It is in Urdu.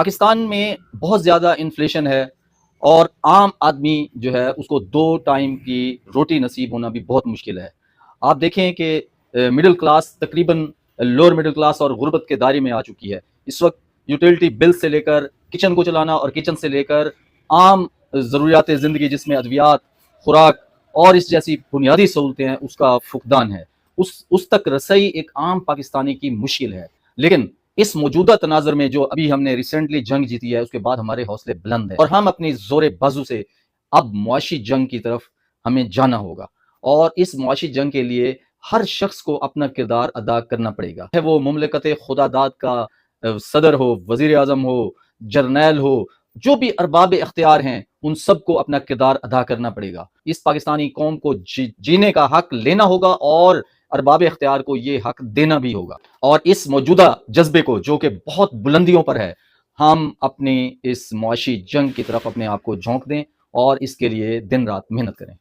پاکستان میں بہت زیادہ انفلیشن ہے اور عام آدمی جو ہے اس کو 2 ٹائم کی روٹی نصیب ہونا بھی بہت مشکل ہے۔ آپ دیکھیں کہ مڈل کلاس تقریباً لوور مڈل کلاس اور غربت کے دائرے میں آ چکی ہے۔ اس وقت یوٹیلٹی بل سے لے کر کچن کو چلانا اور کچن سے لے کر عام ضروریات زندگی جس میں ادویات، خوراک اور اس جیسی بنیادی سہولتیں ہیں اس کا فقدان ہے۔ اس تک رسائی ایک عام پاکستانی کی مشکل ہے۔ لیکن اس موجودہ تناظر میں جو ابھی ہم نے ریسنٹلی جنگ جیتی ہے اس کے بعد ہمارے حوصلے بلند ہیں اور ہم اپنی زور بازو سے اب معاشی جنگ کی طرف ہمیں جانا ہوگا، اور اس معاشی جنگ کے لیے ہر شخص کو اپنا کردار ادا کرنا پڑے گا، وہ مملکت خدا داد کا صدر ہو، وزیر اعظم ہو، جرنیل ہو، جو بھی ارباب اختیار ہیں ان سب کو اپنا کردار ادا کرنا پڑے گا۔ اس پاکستانی قوم کو جینے کا حق لینا ہوگا اور ارباب اختیار کو یہ حق دینا بھی ہوگا، اور اس موجودہ جذبے کو جو کہ بہت بلندیوں پر ہے ہم اپنی اس معاشی جنگ کی طرف اپنے آپ کو جھونک دیں اور اس کے لیے دن رات محنت کریں۔